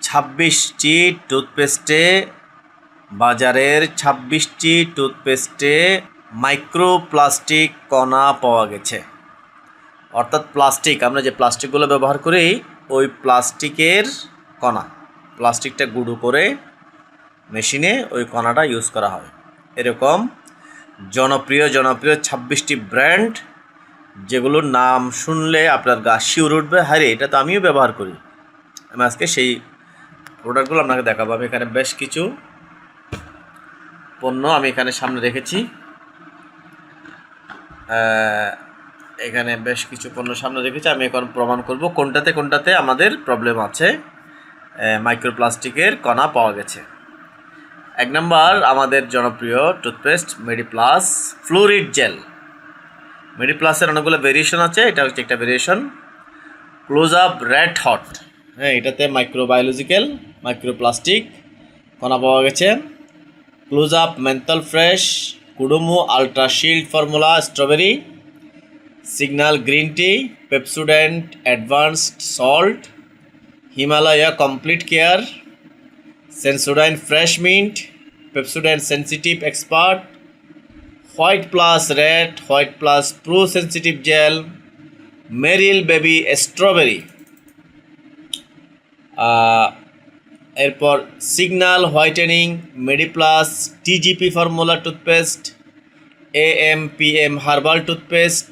26টি টুথপেস্টে বাজারের 26টি টুথপেস্টে মাইক্রোপ্লাস্টিক কণা পাওয়া গেছে। অর্থাৎ প্লাস্টিক, আমরা যে প্লাস্টিকগুলো ব্যবহার করি ওই প্লাস্টিকের কণা, প্লাস্টিকটা গুঁড়ো করে মেশিনে ওই কণাটা ইউজ করা হয়। এরকম জনপ্রিয় 26টি ব্র্যান্ড, যেগুলোর নাম শুনলে আপনার গা শিউরে উঠবে, হ্যাঁ রে এটা তো আমিও ব্যবহার করি। আমি আজকে সেই প্রোডাক্টগুলো আপনাকে দেখাবো। আমি এখানে বেশ কিছু পণ্য আমি এখানে সামনে রেখেছি। এখানে বেশ কিছু পণ্য সামনে রেখেছি। আমি এখন প্রমাণ করব কোনটাতে আমাদের প্রবলেম আছে, মাইক্রোপ্লাস্টিকের কণা পাওয়া গেছে। 1 নম্বর আমাদের জনপ্রিয় টুথপেস্ট মেডিপ্লাস ফ্লুরিড জেল। মেডিপ্লাসের অনেকগুলো ভেরিয়েশন আছে, এটা হচ্ছে একটা variation. Close Up Red Hot, হ্যাঁ এটাতে মাইক্রোবায়োলজিক্যাল মাইক্রোপ্লাস্টিক কণা পাওয়া গেছে। ক্লোজ আপ মেন্থল ফ্রেশ, কুডুমু ultra shield formula strawberry, Signal green tea, Pepsodent advanced salt, Himalaya complete care, Sensodyne fresh mint, Pepsodent sensitive expert, white plus red, white plus pro sensitive gel, Meril baby strawberry. এরপর Signal whitening Mediplus TGP formula toothpaste, AMPM herbal toothpaste,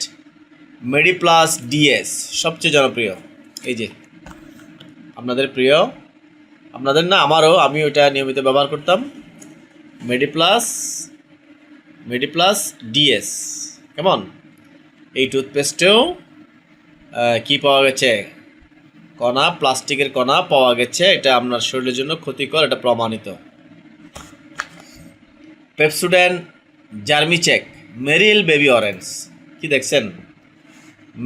Mediplus DS সবচেয়ে জনপ্রিয়। এই যে আপনাদের প্রিয়, আপনাদের না আমারও, আমি ওইটা নিয়মিত ব্যবহার করতাম। মেডিপ্লাস ডিএস কেমন? এই টুথপেস্টেও কি পাওয়া গেছে? কণা, প্লাস্টিকের কণা পাওয়া গেছে। এটা আপনার শরীরের জন্য ক্ষতিকর, এটা প্রমাণিত। পেপসোডেন্ট জার্মিচেক মেরিল বেবি অরেঞ্জ, কি দেখছেন?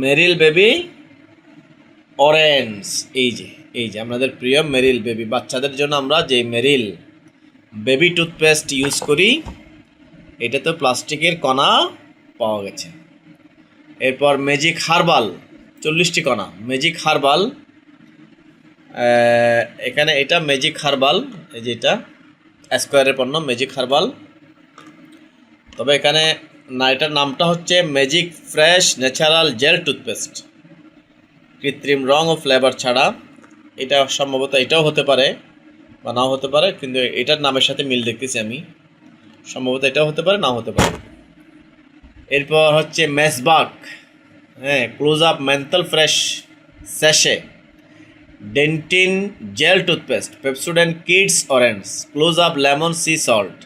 মেরিল বেবি অরেঞ্জ, এই যে আপনাদের প্রিয় মেরিল বেবি। বাচ্চাদের জন্য আমরা যে মেরিল বেবি টুথপেস্ট ইউজ করি, এটা তো প্লাস্টিকের কণা পাওয়া গেছে। এরপর ম্যাজিক হার্বাল 40টি কণা, ম্যাজিক হার্বাল। এখানে এটা ম্যাজিক হার্বাল, এই যে এটা স্কোয়ারের পণ্য ম্যাজিক হার্বাল। তবে এখানে না, এটার নামটা হচ্ছে magic fresh natural gel toothpaste, কৃত্রিম রং ও ফ্লেভার ছাড়া। এটা সম্ভবত এটাও হতে পারে বা নাও হতে পারে, কিন্তু এটার নামের সাথে মিল দেখতেছি আমি। সম্ভবত এটাও হতে পারে, নাও হতে পারে। এরপর হচ্ছে মেসবাক, হ্যাঁ close up menthol fresh sachet, dentin gel toothpaste, Pepsodent kids orange, close up lemon sea salt,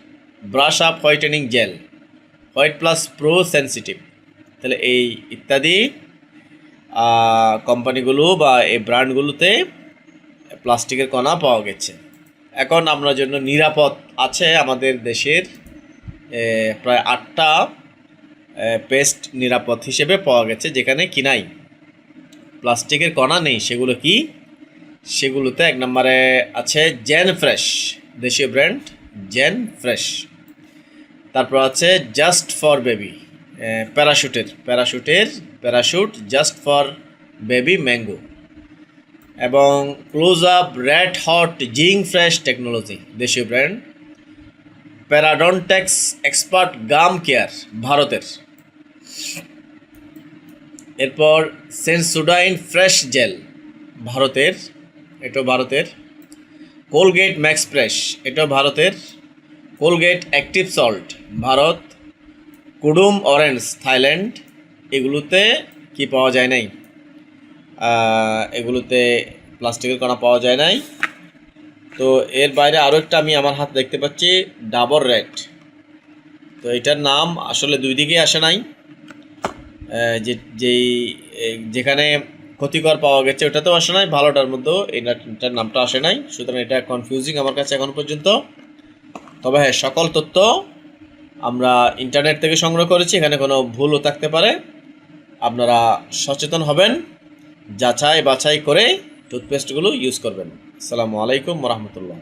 brush up whitening gel, white plus pro sensitive. তাহলে এই ইত্যাদি কোম্পানিগুলো বা এই ব্র্যান্ডগুলোতে প্লাস্টিকের কণা পাওয়া গেছে। এখন আপনার জন্য নিরাপদ আছে আমাদের দেশের প্রায় 8টা পেস্ট নিরাপদ হিসেবে পাওয়া গেছে, যেখানে কি নাই, প্লাস্টিকের কণা নেই। সেগুলো কি? সেগুলোতে 1 নম্বরে আছে জেন ফ্রেশ, দেশীয় ব্র্যান্ড জেন ফ্রেশ। তারপর আছে just for baby, Parachute just for baby mango, এবং Close Up Red Hot zing fresh technology, দেশীয় brand. Paradontax expert gum care, ভারতের। এরপর সেন্সোডাইন ফ্রেশ জেল, ভারতের, এটাও ভারতের। কোলগেট ম্যাক্স ফ্রেশ, এটাও ভারতের। Colgate active salt, Bharat. কুডুম অরেঞ্জ, থাইল্যান্ড। এগুলোতে কি পাওয়া যায় নাই? এগুলোতে প্লাস্টিকের কণা পাওয়া যায় নাই। তো এর বাইরে আরও একটা আমি আমার হাতে দেখতে পাচ্ছি, ডাবর রেড। তো এটার নাম আসলে দুই দিকে আসে নাই, যেখানে ক্ষতিকর পাওয়া গেছে ওটাতেও আসে নাই, ভালোটার মধ্যেও এটার নামটা আসে নাই। সুতরাং এটা কনফিউজিং আমার কাছে এখন পর্যন্ত। তবে হ্যাঁ, সকল তথ্য আমরা ইন্টারনেট থেকে সংগ্রহ করেছি, এখানে কোনো ভুলও থাকতে পারে। আপনারা সচেতন হবেন, যাচাই বাছাই করে টুথপেস্টগুলো ইউজ করবেন। আসসালামু আলাইকুম ওয়া রাহমাতুল্লাহ।